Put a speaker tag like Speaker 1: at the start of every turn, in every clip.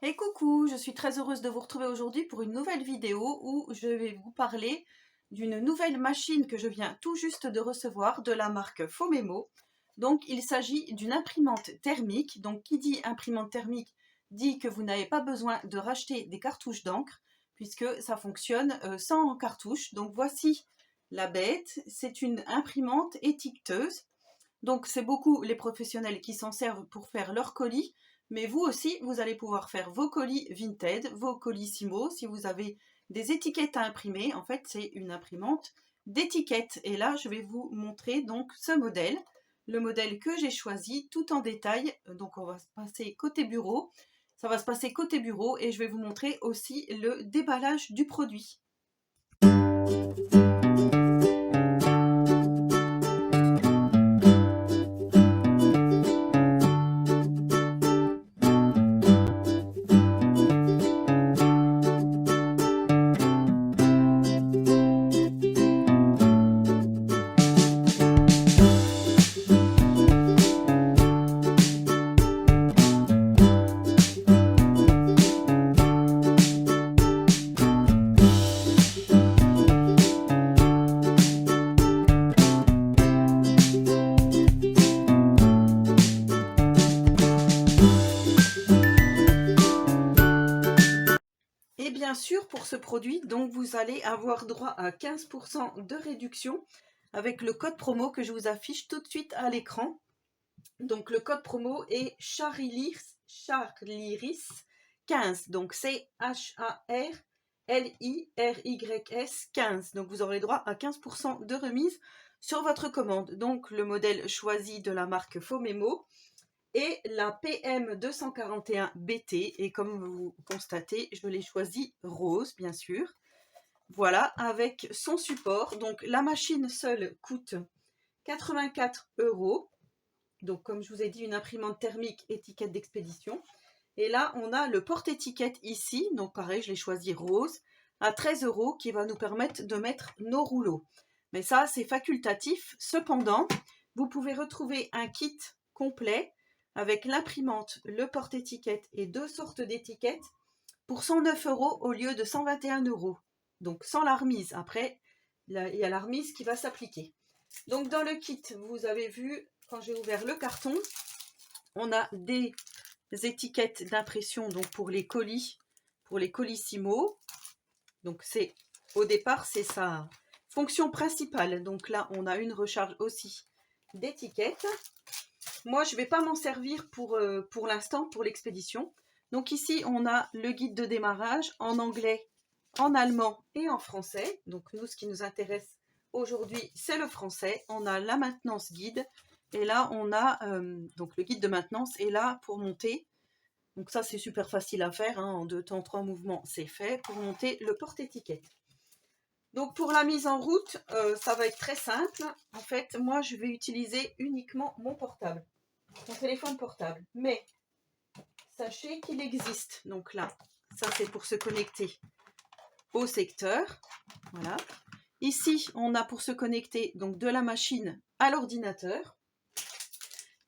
Speaker 1: Et coucou, je suis très heureuse de vous retrouver aujourd'hui pour une nouvelle vidéo où je vais vous parler d'une nouvelle machine que je viens tout juste de recevoir de la marque Fomemo. Donc il s'agit d'une imprimante thermique. Donc qui dit imprimante thermique dit que vous n'avez pas besoin de racheter des cartouches d'encre puisque ça fonctionne sans cartouche. Donc voici la bête, c'est une imprimante étiqueteuse. Donc c'est beaucoup les professionnels qui s'en servent pour faire leurs colis, mais vous aussi, vous allez pouvoir faire vos colis Vinted, vos colis Simo. Si vous avez des étiquettes à imprimer, en fait c'est une imprimante d'étiquettes. Et là, je vais vous montrer donc ce modèle, le modèle que j'ai choisi tout en détail. Donc on va se passer côté bureau, ça va se passer côté bureau et je vais vous montrer aussi le déballage du produit. Et bien sûr, pour ce produit, donc vous allez avoir droit à 15% de réduction avec le code promo que je vous affiche tout de suite à l'écran. Donc le code promo est Charliris 15. Donc c'est Charlyrys 15. Donc vous aurez droit à 15% de remise sur votre commande. Donc le modèle choisi de la marque Fomemo et la PM241BT. Et comme vous constatez, je l'ai choisi rose, bien sûr. Voilà, avec son support. Donc la machine seule coûte 84 €. Donc comme je vous ai dit, une imprimante thermique étiquette d'expédition. Et là, on a le porte-étiquette ici. Donc pareil, je l'ai choisi rose à 13 € qui va nous permettre de mettre nos rouleaux. Mais ça, c'est facultatif. Cependant, vous pouvez retrouver un kit complet avec l'imprimante, le porte-étiquette et deux sortes d'étiquettes pour 109 € au lieu de 121 €. Donc sans la remise. Après, il y a la remise qui va s'appliquer. Donc dans le kit, vous avez vu, quand j'ai ouvert le carton, on a des étiquettes d'impression donc pour les colissimo. Donc c'est au départ, c'est sa fonction principale. Donc là, on a une recharge aussi d'étiquettes. Moi, je ne vais pas m'en servir pour l'instant, pour l'expédition. Donc ici, on a le guide de démarrage en anglais, en allemand et en français. Donc nous, ce qui nous intéresse aujourd'hui, c'est le français. On a la maintenance guide. Et là, on a donc le guide de maintenance est là pour monter. Donc ça, c'est super facile à faire. En 2 temps, 3 mouvements, c'est fait pour monter le porte-étiquette. Donc pour la mise en route, ça va être très simple. En fait, moi, je vais utiliser uniquement mon portable, mon téléphone portable. Mais sachez qu'il existe. Donc là, ça c'est pour se connecter au secteur. Voilà. Ici, on a pour se connecter donc de la machine à l'ordinateur.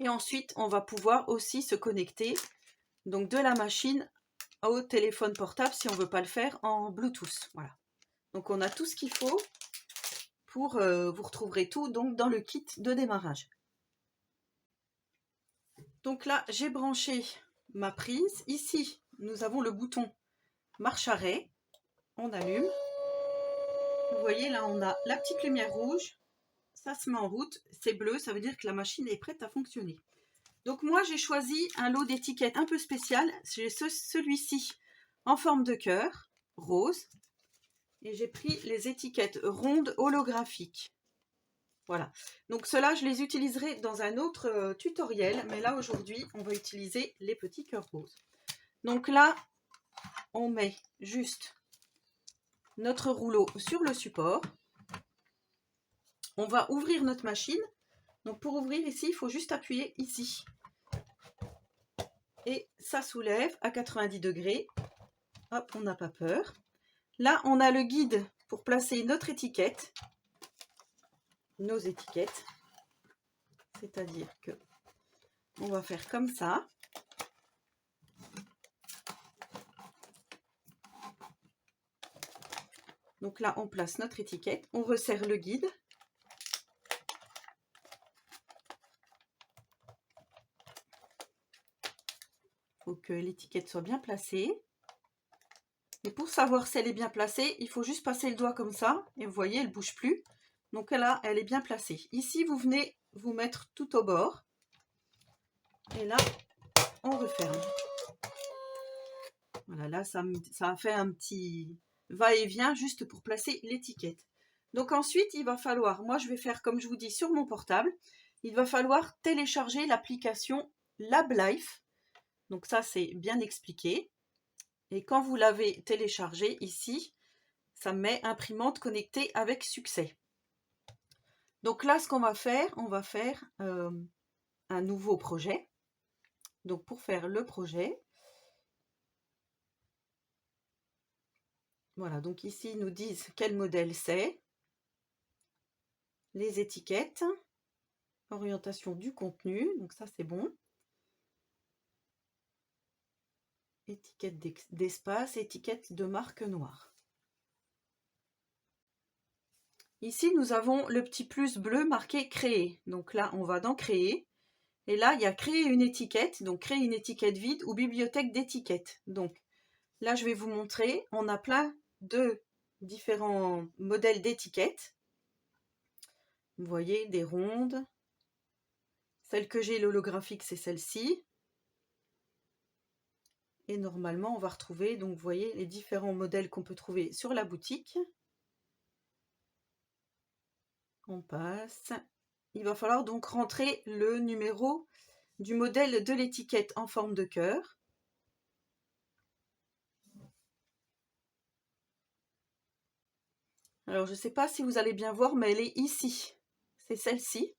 Speaker 1: Et ensuite, on va pouvoir aussi se connecter donc de la machine au téléphone portable si on ne veut pas le faire en Bluetooth. Voilà. Donc on a tout ce qu'il faut pour vous retrouverez tout donc dans le kit de démarrage. Donc là, j'ai branché ma prise. Ici, nous avons le bouton marche arrêt. On allume. Vous voyez, là, on a la petite lumière rouge. Ça se met en route. C'est bleu, ça veut dire que la machine est prête à fonctionner. Donc moi, j'ai choisi un lot d'étiquettes un peu spécial. J'ai celui-ci en forme de cœur, rose. Et j'ai pris les étiquettes rondes holographiques. Voilà. Donc ceux-là, je les utiliserai dans un autre tutoriel. Mais là, aujourd'hui, on va utiliser les petits cœurs roses. Donc là, on met juste notre rouleau sur le support. On va ouvrir notre machine. Donc pour ouvrir ici, il faut juste appuyer ici. Et ça soulève à 90 degrés. Hop, on n'a pas peur. Là, on a le guide pour placer notre étiquette. Nos étiquettes. C'est-à-dire que on va faire comme ça. Donc là, on place notre étiquette, on resserre le guide. Il faut que l'étiquette soit bien placée. Et pour savoir si elle est bien placée, il faut juste passer le doigt comme ça. Et vous voyez, elle ne bouge plus. Donc là, elle est bien placée. Ici, vous venez vous mettre tout au bord. Et là, on referme. Voilà, là, ça a fait un petit va-et-vient juste pour placer l'étiquette. Donc ensuite, il va falloir, moi je vais faire comme je vous dis sur mon portable, il va falloir télécharger l'application LabLife. Donc ça, c'est bien expliqué. Et quand vous l'avez téléchargé ici, ça met imprimante connectée avec succès. Donc là, ce qu'on va faire, on va faire un nouveau projet. Donc pour faire le projet, voilà, donc ici ils nous disent quel modèle c'est, les étiquettes, orientation du contenu, donc ça c'est bon. Étiquette d'espace, étiquette de marque noire. Ici nous avons le petit plus bleu marqué créer. Donc là on va dans créer. Et là il y a créer une étiquette, donc créer une étiquette vide ou bibliothèque d'étiquettes. Donc là je vais vous montrer, on a plein de différents modèles d'étiquettes. Vous voyez, des rondes. Celle que j'ai, l'holographique, c'est celle-ci. Et normalement, on va retrouver, donc vous voyez, les différents modèles qu'on peut trouver sur la boutique. On passe. Il va falloir donc rentrer le numéro du modèle de l'étiquette en forme de cœur. Alors, je ne sais pas si vous allez bien voir, mais elle est ici. C'est celle-ci.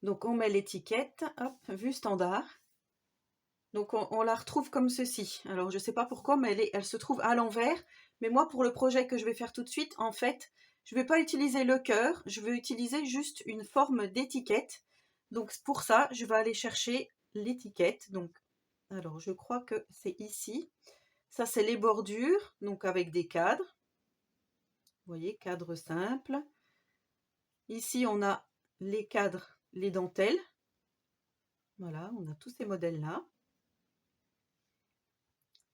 Speaker 1: Donc, on met l'étiquette, hop, vue standard. Donc on la retrouve comme ceci. Alors je ne sais pas pourquoi, mais elle se trouve à l'envers. Mais moi, pour le projet que je vais faire tout de suite, en fait, je ne vais pas utiliser le cœur, je vais utiliser juste une forme d'étiquette. Donc pour ça, je vais aller chercher l'étiquette. Donc, alors je crois que c'est ici. Ça, c'est les bordures, donc avec des cadres. Vous voyez, cadre simple. Ici, on a les cadres, les dentelles. Voilà, on a tous ces modèles-là.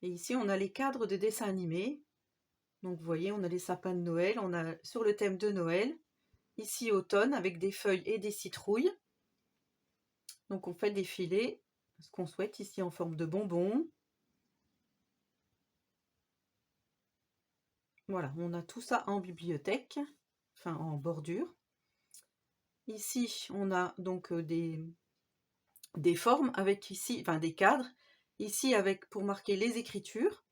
Speaker 1: Et ici, on a les cadres de dessins animés. Donc vous voyez, on a les sapins de Noël, on a sur le thème de Noël. Ici, automne, avec des feuilles et des citrouilles. Donc on fait défiler ce qu'on souhaite ici en forme de bonbons. Voilà, on a tout ça en bibliothèque, enfin en bordure. Ici, on a donc des formes avec ici, enfin des cadres. Ici, avec pour marquer les écritures.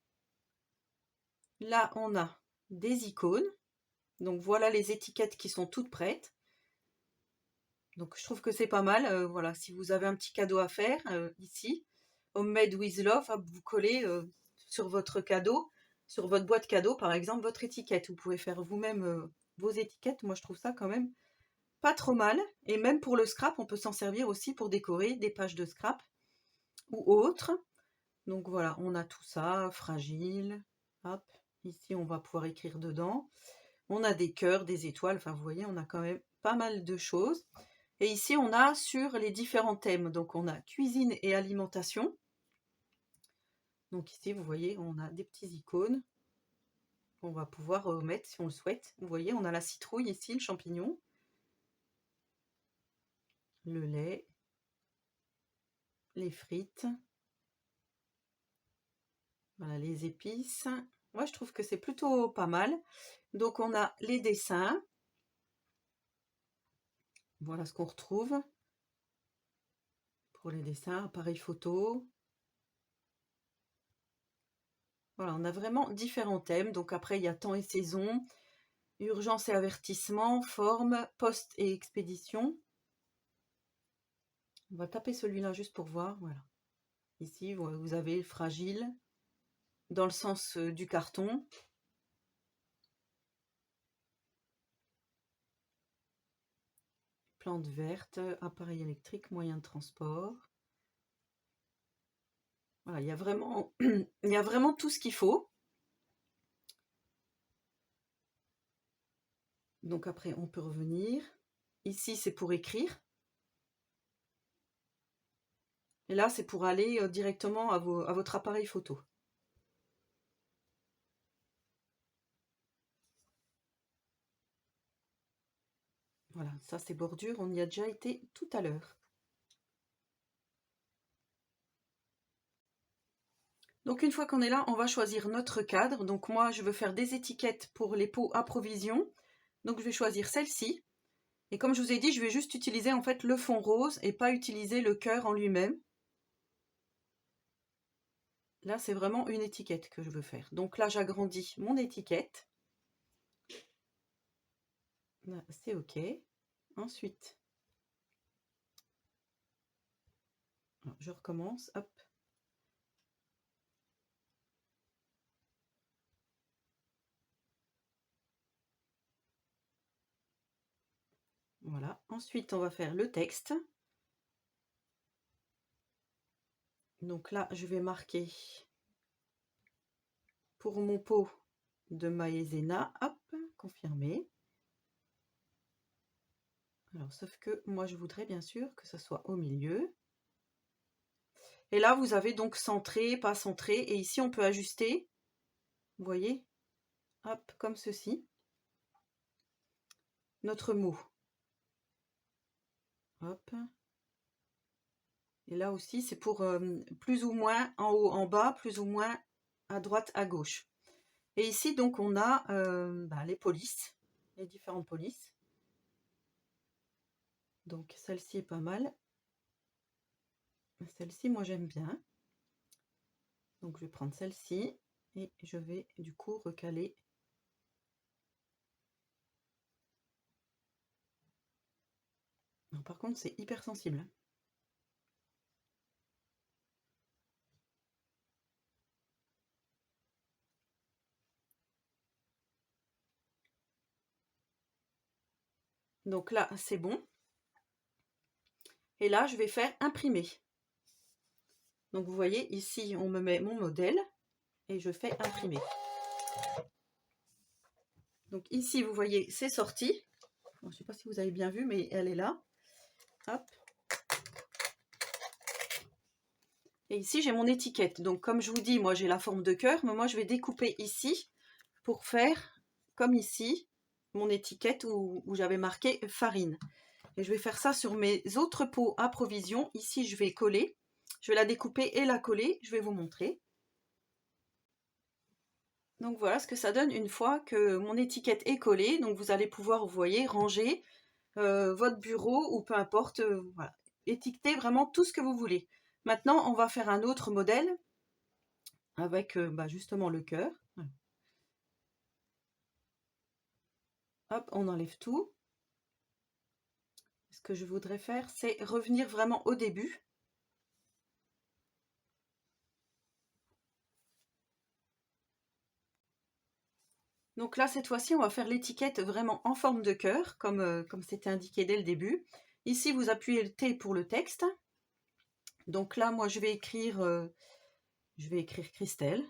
Speaker 1: Là, on a des icônes. Donc voilà les étiquettes qui sont toutes prêtes. Donc je trouve que c'est pas mal. Voilà, si vous avez un petit cadeau à faire ici, Homemade with Love, hop, vous collez sur votre cadeau, sur votre boîte cadeau par exemple, votre étiquette. Vous pouvez faire vous-même vos étiquettes. Moi je trouve ça quand même pas trop mal. Et même pour le scrap, on peut s'en servir aussi pour décorer des pages de scrap ou autres. Donc voilà, on a tout ça, fragile. Hop, ici on va pouvoir écrire dedans. On a des cœurs, des étoiles, enfin vous voyez, on a quand même pas mal de choses. Et ici, on a sur les différents thèmes, donc on a cuisine et alimentation. Donc ici, vous voyez, on a des petits icônes qu'on va pouvoir mettre si on le souhaite. Vous voyez, on a la citrouille ici, le champignon, le lait, les frites, voilà, les épices. Moi, je trouve que c'est plutôt pas mal. Donc on a les dessins. Voilà ce qu'on retrouve pour les dessins, appareil photo. Voilà, on a vraiment différents thèmes. Donc après, il y a temps et saison, urgence et avertissement, forme, poste et expédition. On va taper celui-là juste pour voir. Voilà. Ici, vous avez fragile dans le sens du carton. Plante verte, appareil électrique, moyen de transport. Voilà, il y a vraiment tout ce qu'il faut. Donc après, on peut revenir. Ici, c'est pour écrire. Et là, c'est pour aller directement à votre appareil photo. Voilà, ça c'est bordure, on y a déjà été tout à l'heure. Donc une fois qu'on est là, on va choisir notre cadre. Donc moi, je veux faire des étiquettes pour les pots à provision. Donc je vais choisir celle-ci. Et comme je vous ai dit, je vais juste utiliser en fait le fond rose et pas utiliser le cœur en lui-même. Là, c'est vraiment une étiquette que je veux faire. Donc là, j'agrandis mon étiquette. Là, c'est OK. Ensuite, je recommence. Hop. Voilà. Ensuite, on va faire le texte. Donc là, je vais marquer pour mon pot de maïzena. Hop, confirmer. Alors, sauf que moi, je voudrais bien sûr que ça soit au milieu. Et là, vous avez donc centré, pas centré. Et ici, on peut ajuster. Vous voyez? Hop, comme ceci. Notre mot. Hop. Et là aussi, c'est pour plus ou moins en haut, en bas, plus ou moins à droite, à gauche. Et ici, donc, on a les polices, les différentes polices. Donc, celle-ci est pas mal. Celle-ci, moi, j'aime bien. Donc, je vais prendre celle-ci et je vais du coup recaler. Non, par contre, c'est hyper sensible. Donc là, c'est bon. Et là, je vais faire imprimer. Donc, vous voyez, ici, on me met mon modèle et je fais imprimer. Donc ici, vous voyez, c'est sorti. Je ne sais pas si vous avez bien vu, mais elle est là. Hop. Et ici, j'ai mon étiquette. Donc, comme je vous dis, moi, j'ai la forme de cœur, mais moi, je vais découper ici pour faire, comme ici, mon étiquette où j'avais marqué farine. Et je vais faire ça sur mes autres pots à provision. Ici, je vais coller. Je vais la découper et la coller. Je vais vous montrer. Donc, voilà ce que ça donne une fois que mon étiquette est collée. Donc, vous allez pouvoir, vous voyez, ranger votre bureau ou peu importe. Voilà. Étiqueter vraiment tout ce que vous voulez. Maintenant, on va faire un autre modèle avec justement le cœur. Hop, on enlève tout. Ce que je voudrais faire, c'est revenir vraiment au début. Donc là, cette fois-ci, on va faire l'étiquette vraiment en forme de cœur, comme c'était indiqué dès le début. Ici, vous appuyez le T pour le texte. Donc là, moi, je vais écrire Christelle.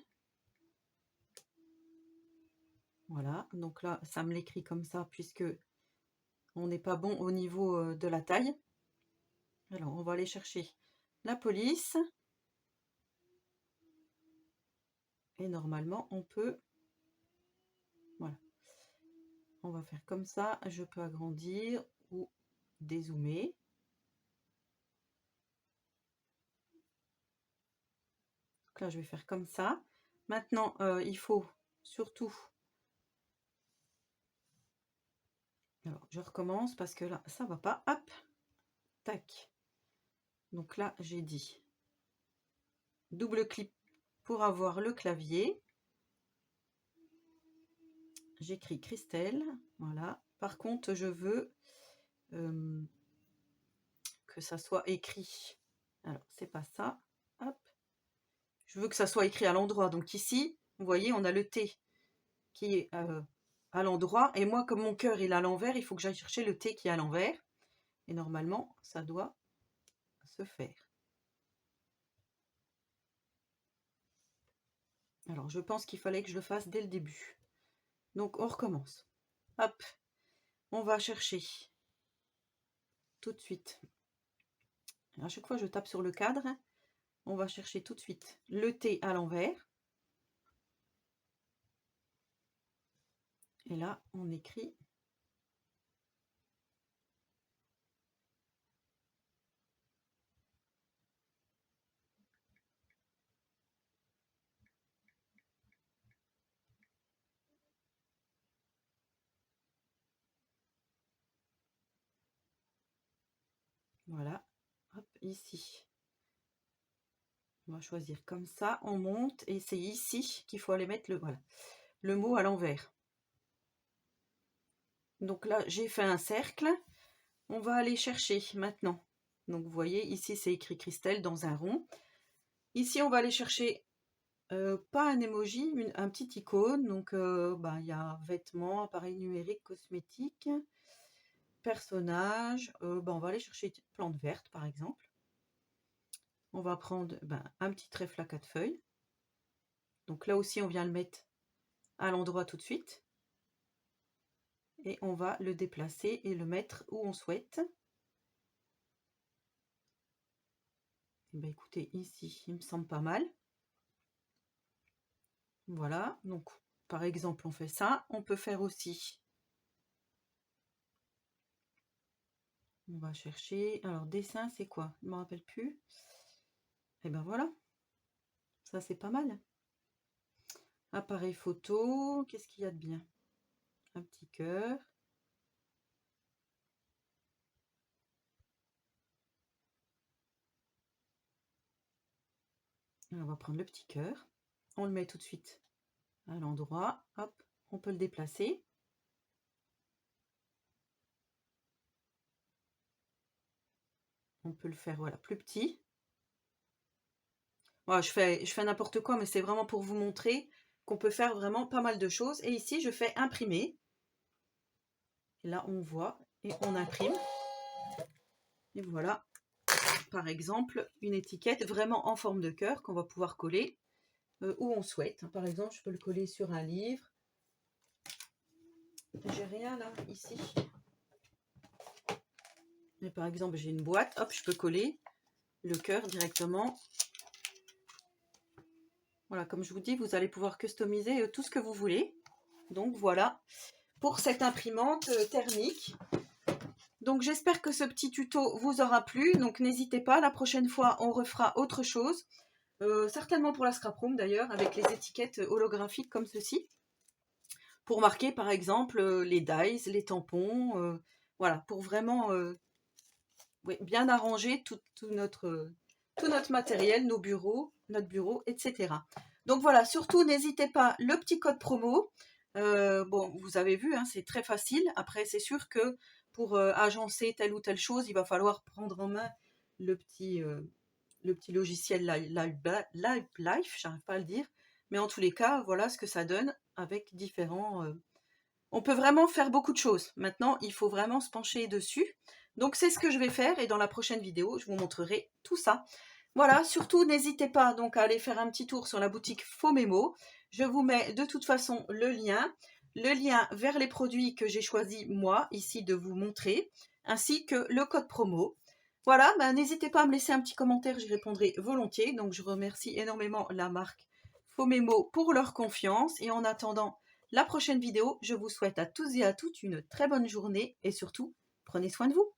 Speaker 1: Voilà, donc là, ça me l'écrit comme ça, puisque on n'est pas bon au niveau de la taille. Alors, on va aller chercher la police. Et normalement, on peut... Voilà. On va faire comme ça. Je peux agrandir ou dézoomer. Donc là, je vais faire comme ça. Maintenant, il faut surtout... Alors, je recommence parce que là, ça va pas. Hop, tac. Donc là, j'ai dit double clic pour avoir le clavier. J'écris Christelle. Voilà. Par contre, je veux que ça soit écrit. Alors, c'est pas ça. Hop. Je veux que ça soit écrit à l'endroit. Donc ici, vous voyez, on a le T qui est à l'endroit. Et moi, comme mon cœur est à l'envers, il faut que j'aille chercher le T qui est à l'envers. Et normalement, ça doit se faire. Alors, je pense qu'il fallait que je le fasse dès le début. Donc, on recommence. Hop. on va chercher tout de suite. À chaque fois, je tape sur le cadre. On va chercher tout de suite le T à l'envers. Et là, on écrit voilà, hop, ici. On va choisir comme ça, on monte et c'est ici qu'il faut aller mettre le mot à l'envers. Donc là, j'ai fait un cercle. On va aller chercher maintenant. Donc vous voyez, ici c'est écrit Christelle dans un rond. Ici, on va aller chercher pas un emoji, un petit icône. Donc il y a vêtements, appareil numérique, cosmétiques, personnages. On va aller chercher plante verte par exemple. On va prendre un petit trèfle à 4 feuilles. Donc là aussi, on vient le mettre à l'endroit tout de suite. Et on va le déplacer et le mettre où on souhaite. Écoutez, ici, il me semble pas mal. Voilà, donc par exemple, on fait ça. On peut faire aussi. On va chercher. Alors, dessin, c'est quoi? Je ne me rappelle plus. Et ben voilà. Ça, c'est pas mal. Appareil photo. Qu'est-ce qu'il y a de bien? Un petit cœur. On va prendre le petit cœur. On le met tout de suite à l'endroit. Hop, on peut le déplacer. On peut le faire voilà, plus petit. Voilà, je fais n'importe quoi, mais c'est vraiment pour vous montrer qu'on peut faire vraiment pas mal de choses. Et ici, je fais imprimer. Et là, on voit et on imprime. Et voilà, par exemple, une étiquette vraiment en forme de cœur qu'on va pouvoir coller où on souhaite. Par exemple, je peux le coller sur un livre. J'ai rien là, ici. Mais par exemple, j'ai une boîte. Hop, je peux coller le cœur directement. Voilà, comme je vous dis, vous allez pouvoir customiser tout ce que vous voulez. Donc voilà, pour cette imprimante thermique. Donc j'espère que ce petit tuto vous aura plu. Donc n'hésitez pas, la prochaine fois, on refera autre chose. Certainement pour la scrap room d'ailleurs, avec les étiquettes holographiques comme ceci. Pour marquer par exemple les dies, les tampons. Voilà, pour vraiment bien arranger tout notre matériel, nos bureaux, notre bureau, etc. Donc voilà, surtout n'hésitez pas, le petit code promo. Bon, vous avez vu, hein, c'est très facile. Après, c'est sûr que pour agencer telle ou telle chose, il va falloir prendre en main le petit logiciel Life, j'arrive pas à le dire. Mais en tous les cas, voilà ce que ça donne avec différents... On peut vraiment faire beaucoup de choses. Maintenant, il faut vraiment se pencher dessus. Donc, c'est ce que je vais faire et dans la prochaine vidéo, je vous montrerai tout ça. Voilà, surtout, n'hésitez pas donc à aller faire un petit tour sur la boutique Faux-Mémo. Je vous mets de toute façon le lien vers les produits que j'ai choisi moi ici de vous montrer, ainsi que le code promo. Voilà, n'hésitez pas à me laisser un petit commentaire, j'y répondrai volontiers. Donc, je remercie énormément la marque Faux-Mémo pour leur confiance. Et en attendant la prochaine vidéo, je vous souhaite à tous et à toutes une très bonne journée et surtout, prenez soin de vous.